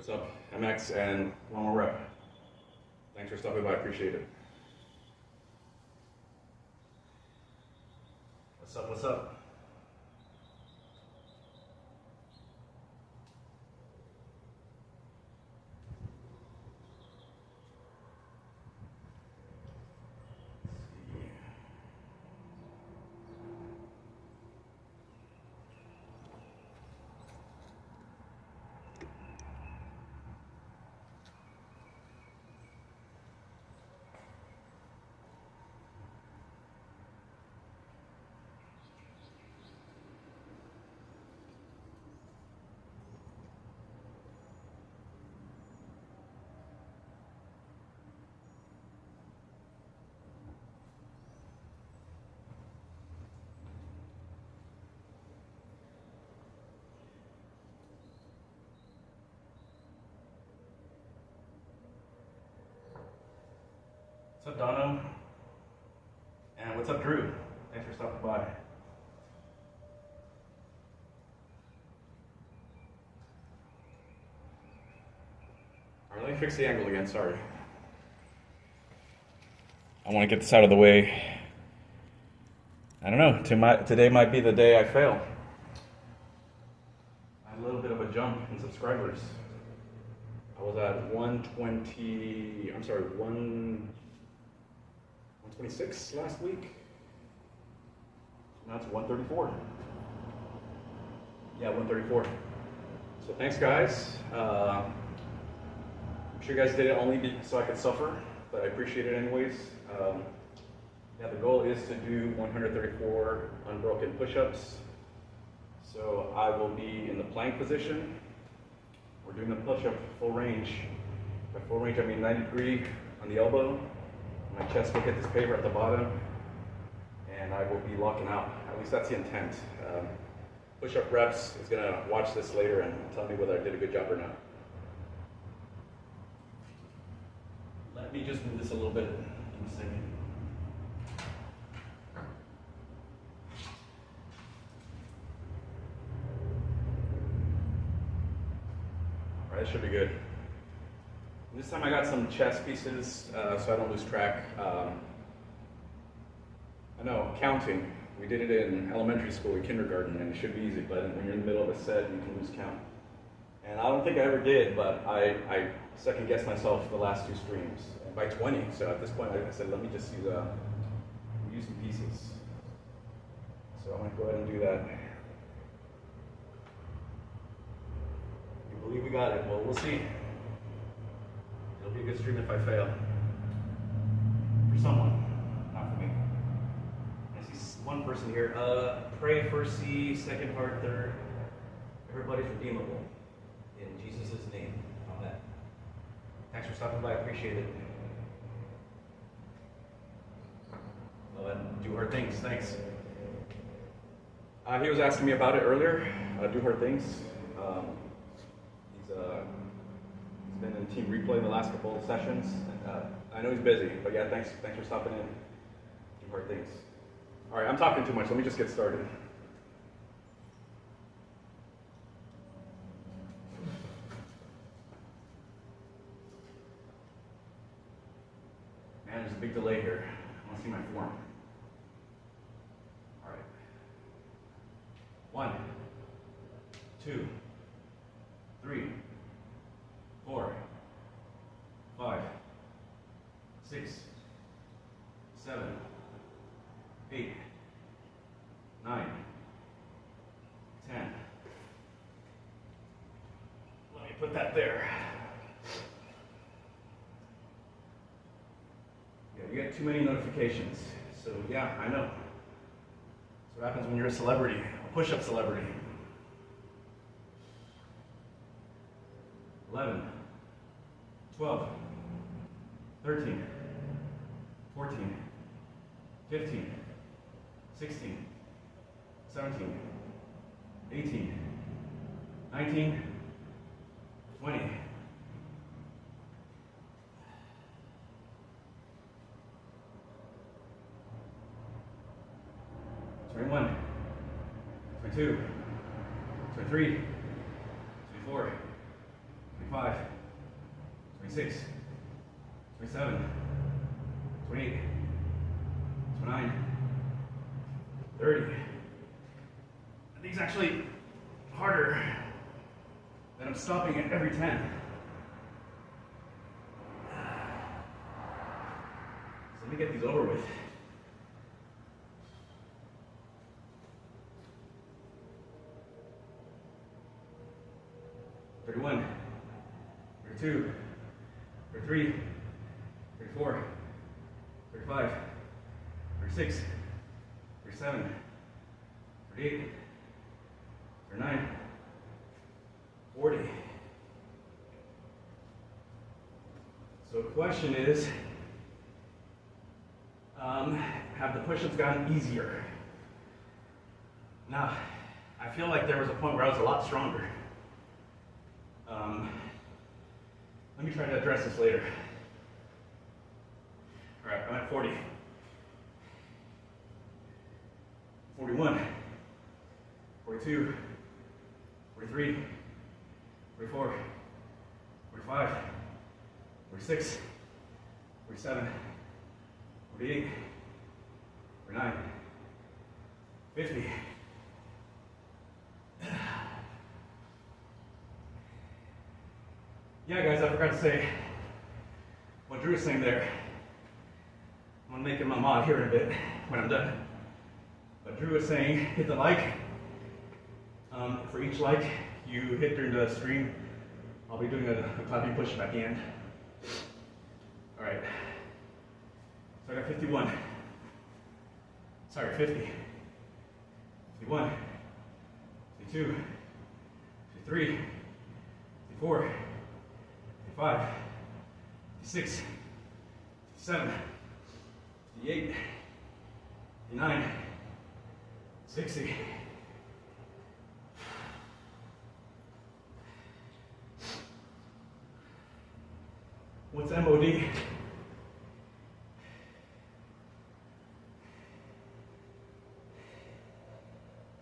What's up, MX, and one more rep. Thanks for stopping by, appreciate it. What's up, what's up? What's up, Dono? And what's up, Drew? Thanks for stopping by. All right, let me fix the angle again, sorry. I want to get this out of the way. I don't know, today might be the day I fail. I had a little bit of a jump in subscribers. I was at 126 last week. Now it's 134. Yeah, 134. So thanks, guys. I'm sure you guys did it only so I could suffer, but I appreciate it anyways. Yeah, the goal is to do 134 unbroken push-ups. So I will be in the plank position. We're doing the push-up full range. By full range, I mean 90 degree on the elbow. My chest will hit this paper at the bottom, and I will be locking out. At least that's the intent. Push-up reps is gonna watch this later and tell me whether I did a good job or not. Let me just move this a little bit in a second. All right, that should be good. This time I got some chest pieces so I don't lose track. I know, counting, we did it in elementary school, in kindergarten, and it should be easy, but when you're in the middle of a set, you can lose count. And I don't think I ever did, but I second guessed myself the last two streams by 20. So at this point, I said, let me just use some pieces. So I'm gonna go ahead and do that. You believe we got it? Well, we'll see. It'll be a good stream if I fail. For someone, not for me. I see one person here. Pray first C, second heart, third. Everybody's redeemable. In Jesus' name. Amen. Thanks for stopping by. I appreciate it. Well, then, do hard things. Thanks. He was asking me about it earlier. Do hard things. He's been in team replay the last couple of sessions. I know he's busy, but yeah, thanks for stopping in. Do hard things. All right, I'm talking too much. Let me just get started. Man, there's a big delay here. I want to see my form. All right. 1, 2, 3, 4, 5, 6, 7, 8, 9, 10. Let me put that there. Yeah, you get too many notifications. So yeah, I know. That's what happens when you're a celebrity, a push-up celebrity. 11, 12, 13, 14, 15, 16, 17, 18, 19, 20. 21, 22, 23, 24, 25, 25, 26, 27, 28, 29, 30. And these actually harder than I'm stopping at every 10. So let me get these over with. "31, 32, 33, 34, 35, 36, 37, 38, 39, 40. So the question is, have the push-ups gotten easier? Now, I feel like there was a point where I was a lot stronger. Let me try to address this later. All right, I'm at 40. 41, 42, 43, 44, 45, 46, 47, 48, 49, 50. Yeah, guys, I forgot to say what Drew was saying there. I'm gonna make him my mod here in a bit when I'm done. But Drew was saying, hit the like. For each like you hit during the stream, I'll be doing a clapping push at the end. All right. So I got 51. Sorry, 50. 51. 52. 53. 54. 55, 56, 57, 58, 59, 60. What's MOD?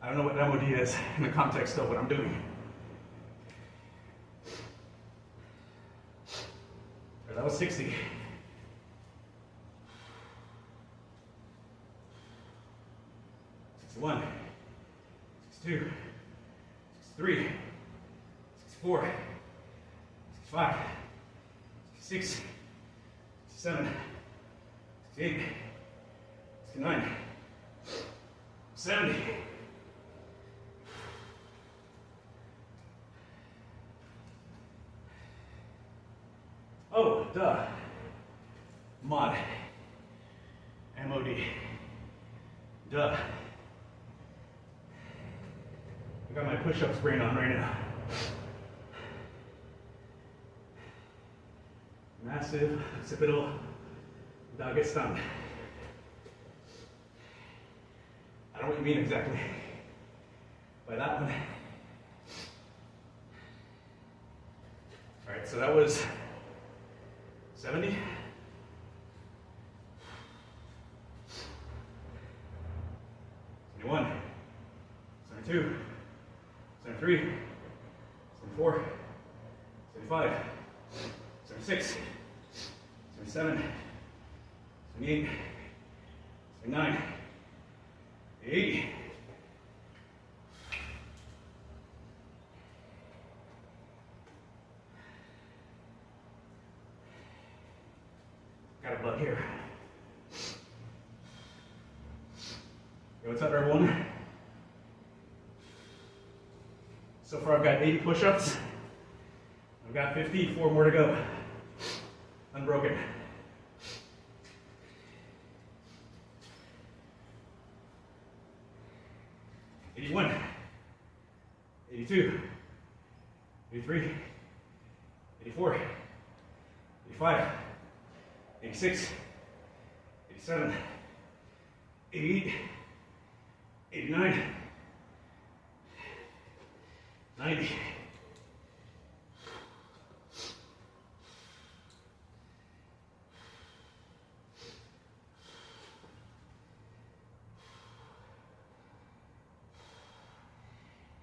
I don't know what MOD is in the context of what I'm doing. That was 60. 61, 62, 63, 64, 65, 66, 67, 68, 69, 70. Oh, duh. Mod. MOD. Duh. I got my push-ups brain on right now. Massive occipital Dagestan. I don't know what you mean exactly by that one. All right, so that was 70. 71, 72, 73, 74, 75, 76, 77, 78, 79, 80. Got a bug here. Yo, what's up, everyone? So far, I've got 80 push-ups. I've got 50, 4 more to go. Unbroken. "81, 82, 83, 84, 85, 86, 87, 88, 89, 90.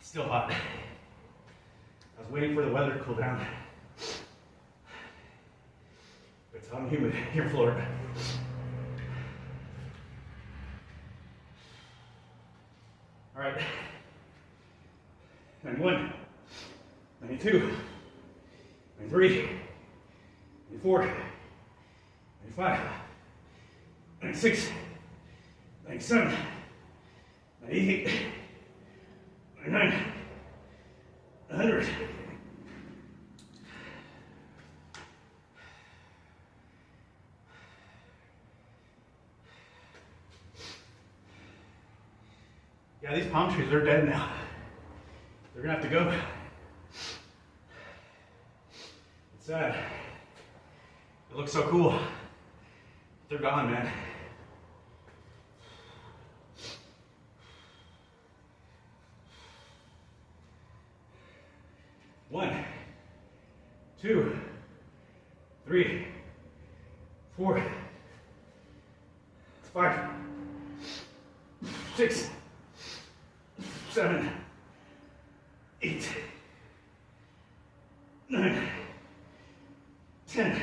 Still hot. I was waiting for the weather to cool down. It's hot and humid here in Florida. All right. 91, 92, 93, 94, 95, 96, 97, 98, 99, 100. Yeah, these palm trees, they're dead now. They're gonna have to go. It's sad. It looks so cool. They're gone, man. One, two, three, 4, 5, 6, 7, 8, 9, 10,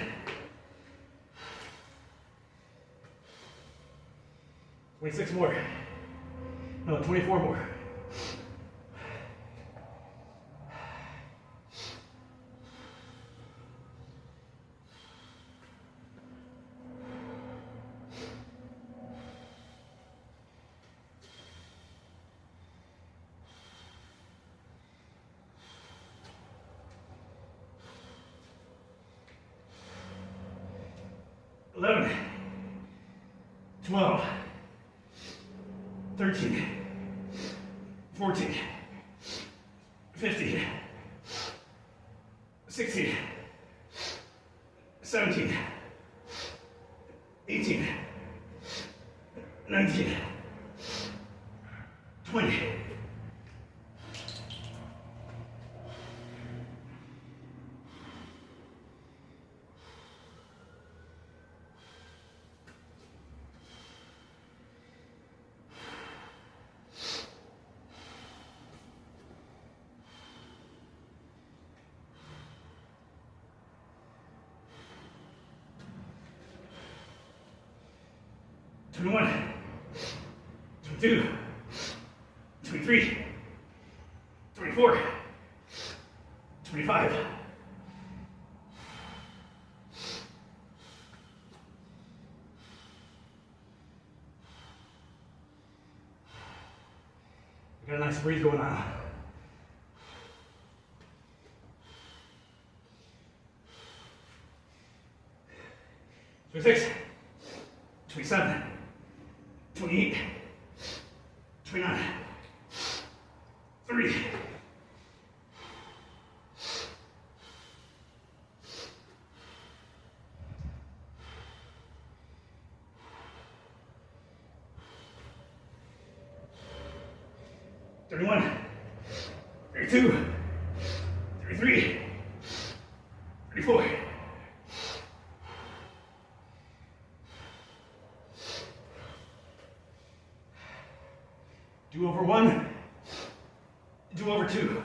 26 more. No, 24 more. Eleven, 12, 13, 14, 15, 16, 17, 18, 19, 20. Twenty-one, 22, 23, 24, 25. We got a nice breeze going on. Twenty-six, 27, 28, 29, 30, 31, 32, 33, 34. Do over 1, do over 2.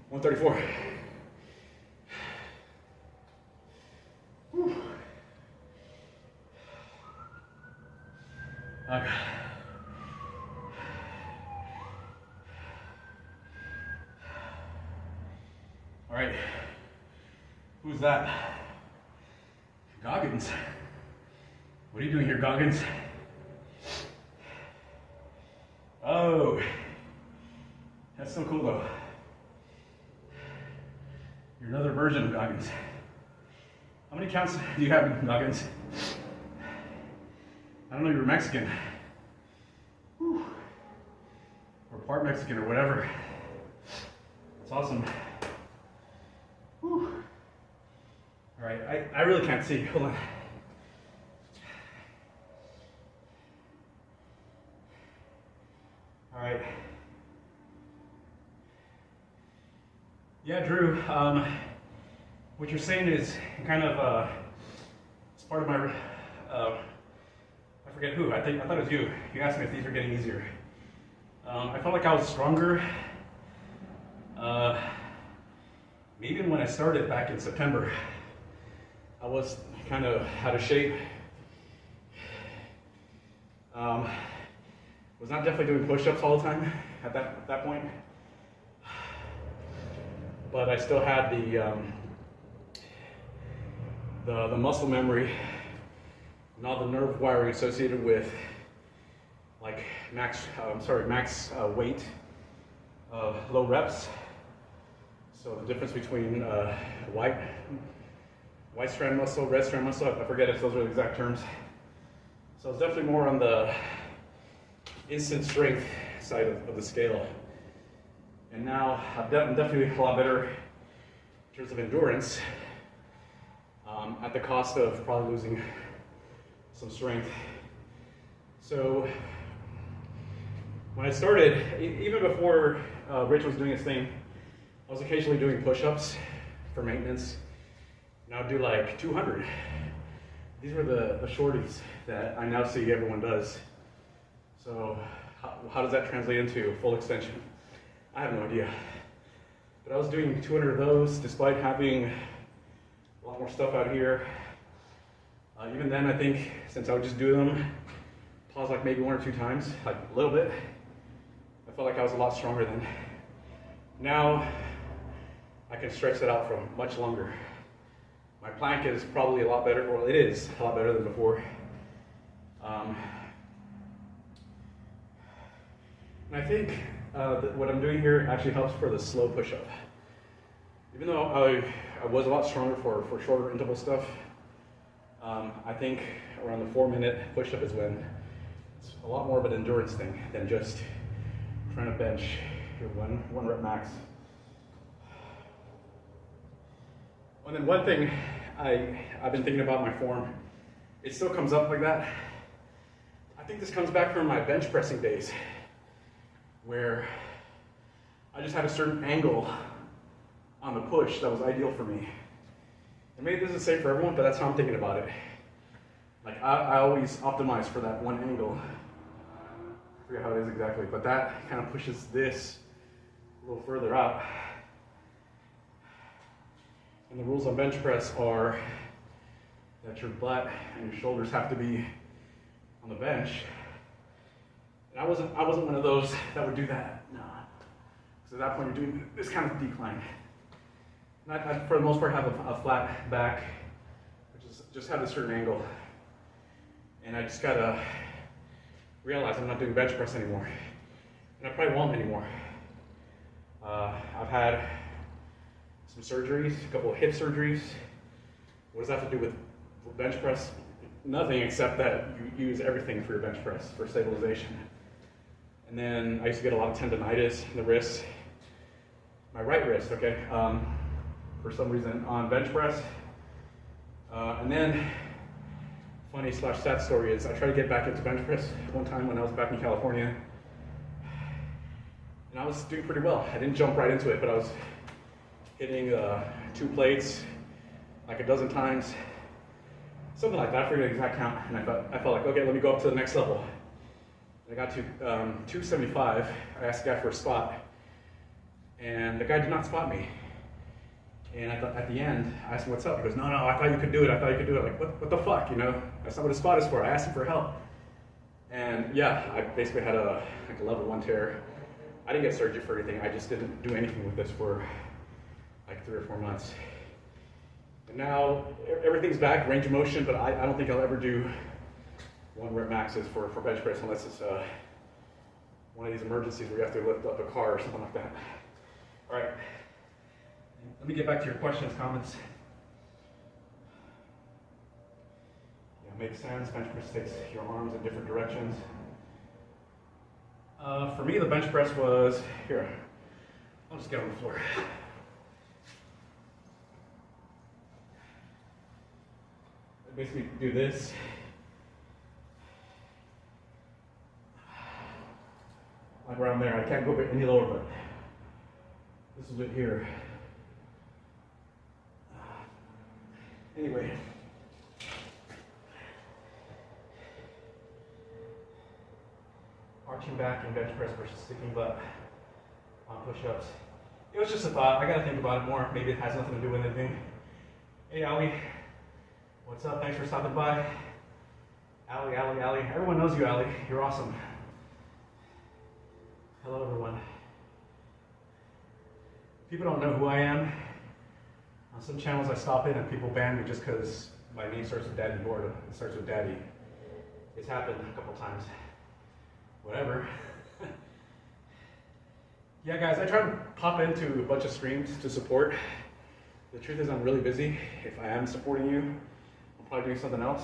One 34. Whew. Okay. All right, who's that? Goggins. What are you doing here, Goggins? Oh, that's so cool though. You're another version of Goggins. How many counts do you have, Goggins? I don't know, you're Mexican. Whew. Or part Mexican or whatever. That's awesome. Whew. All right, I really can't see. Hold on. All right. Yeah, Drew, what you're saying is kind of part of my, I forget who, I thought it was you. You asked me if these were getting easier. I felt like I was stronger, maybe when I started back in September. I was kind of out of shape. Was not definitely doing push-ups all the time at that point, but I still had the muscle memory and all the nerve wiring associated with like max weight, low reps. So the difference between white strand muscle, red strand muscle, I forget if those are the exact terms. So it's definitely more on the instant strength side of the scale. And now I'm definitely a lot better in terms of endurance, at the cost of probably losing some strength. So when I started, even before Rich was doing his thing, I was occasionally doing push-ups for maintenance. And I would do like 200. These were the shorties that I now see everyone does. So how does that translate into full extension? I have no idea. But I was doing 200 of those despite having a lot more stuff out here. Even then, I think, since I would just do them, pause like maybe 1 or 2 times, like a little bit, I felt like I was a lot stronger then. Now, I can stretch that out for much longer. My plank is probably a lot better, well, it is a lot better than before. And I think that what I'm doing here actually helps for the slow push-up. Even though I was a lot stronger for shorter interval stuff, I think around the 4-minute push-up is when it's a lot more of an endurance thing than just trying to bench your one rep max. And then one thing I've been thinking about my form, it still comes up like that. I think this comes back from my bench pressing days, where I just had a certain angle on the push that was ideal for me. And maybe this is the same for everyone, but that's how I'm thinking about it. Like I always optimize for that one angle. I forget how it is exactly, but that kind of pushes this a little further out. And the rules on bench press are that your butt and your shoulders have to be on the bench. And I wasn't one of those that would do that. No. Because at that point you're doing this kind of decline. And I for the most part have a flat back, which is just have a certain angle. And I just gotta realize I'm not doing bench press anymore. And I probably won't anymore. I've had some surgeries, a couple of hip surgeries. What does that have to do with bench press? Nothing except that you use everything for your bench press for stabilization. And then I used to get a lot of tendonitis in the wrist, my right wrist, okay, for some reason on bench press. And then, funny / sad story is I tried to get back into bench press one time when I was back in California. And I was doing pretty well. I didn't jump right into it, but I was hitting 2 plates like a dozen times, something like that. I forget the exact count, and I felt like, okay, let me go up to the next level. And I got to 275. I asked the guy for a spot, and the guy did not spot me. And at the end, I asked him, what's up? He goes, no, I thought you could do it. I thought you could do it. Like, what the fuck, you know? That's not what a spot is for. I asked him for help. And yeah, I basically had a level 1 tear. I didn't get surgery for anything. I just didn't do anything with this for like 3 or 4 months. And now everything's back, range of motion, but I don't think I'll ever do 1 rep maxes for bench press unless it's one of these emergencies where you have to lift up a car or something like that. All right, let me get back to your questions, comments. Yeah, makes sense. Bench press takes your arms in different directions. For me, the bench press was, here, I'll just get on the floor. I basically do this. Like around there. I can't go any lower, but this is it here. arching back in bench press versus sticking butt on push-ups. It was just a thought. I gotta think about it more. Maybe it has nothing to do with anything. Hey, Ali. What's up? Thanks for stopping by. Ali. Everyone knows you, Ali. You're awesome. Hello, everyone. People don't know who I am. On some channels I stop in and people ban me just because my name starts with Daddy or it starts with Daddy. It's happened a couple times. Whatever. Yeah, guys, I try to pop into a bunch of streams to support. The truth is I'm really busy. If I am supporting you, I'm probably doing something else.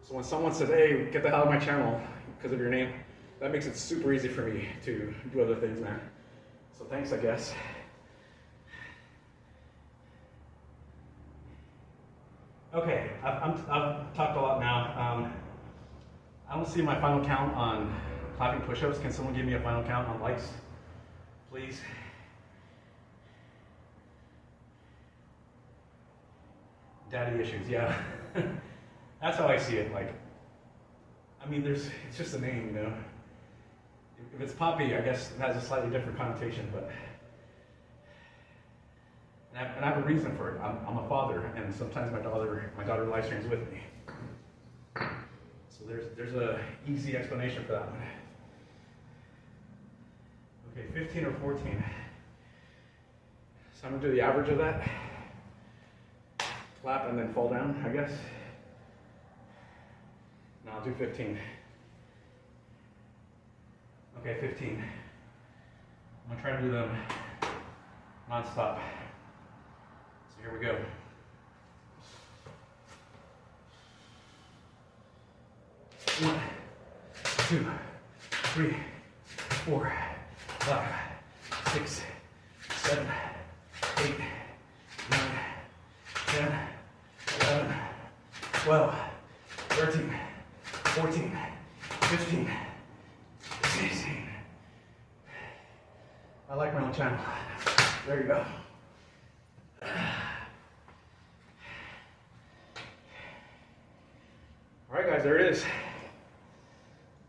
So when someone says, hey, get the hell out of my channel because of your name, that makes it super easy for me to do other things, man. So thanks, I guess. Okay, I've talked a lot now. I don't see my final count on clapping push-ups. Can someone give me a final count on likes, please? Daddy issues, yeah. That's how I see it. Like, I mean, it's just a name, you know. If it's Poppy, I guess it has a slightly different connotation, but and I have a reason for it. I'm a father, and sometimes my daughter live streams with me. So there's a easy explanation for that one. Okay, 15 or 14. So I'm gonna do the average of that. Clap and then fall down, I guess. No, I'll do 15. Okay, 15. I'm gonna try to do them non-stop. So here we go. 1, 2, 3, 4, 5, 6, 7, 8, 9, 10, 11, 12, 13, 14, 15, 16. I like my own channel. There you go. All right, guys, there it is.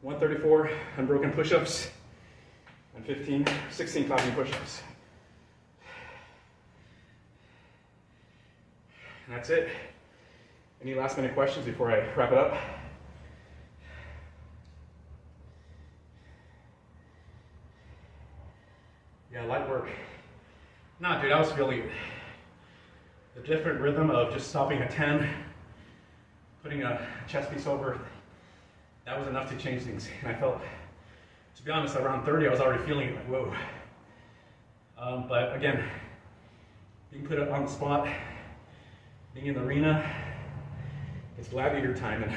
134 unbroken push-ups and 16 clapping push-ups. And that's it. Any last minute questions before I wrap it up? Yeah, light work. Nah, dude, I was feeling it. The different rhythm of just stopping at 10, putting a chest piece over, that was enough to change things. And I felt, to be honest, around 30, I was already feeling it, like, whoa. But again, being put on the spot, being in the arena, it's gladiator time, and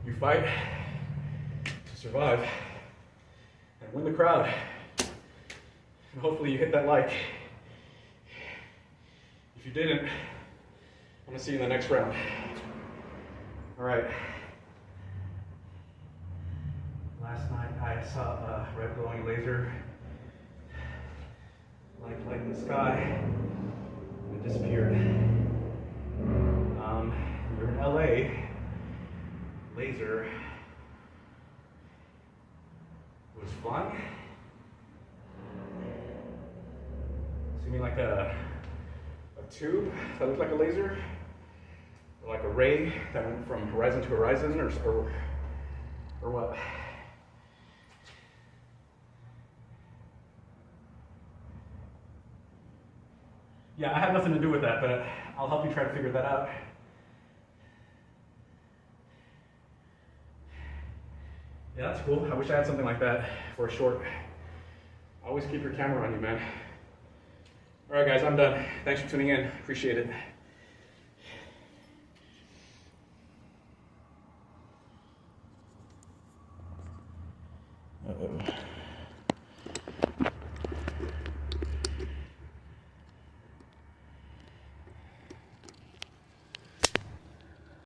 you fight to survive and win the crowd. And hopefully you hit that like. If you didn't, I'm gonna see you in the next round. All right. Last night I saw a red glowing laser, like in the sky, and it disappeared. You're in LA, laser was flying. So you mean like a tube that looked like a laser? Or like a ray that went from horizon to horizon, or what? Yeah, I have nothing to do with that, but I'll help you try to figure that out. Yeah, that's cool. I wish I had something like that for a short. Always keep your camera on you, man. All right, guys, I'm done. Thanks for tuning in. Appreciate it. Uh-oh.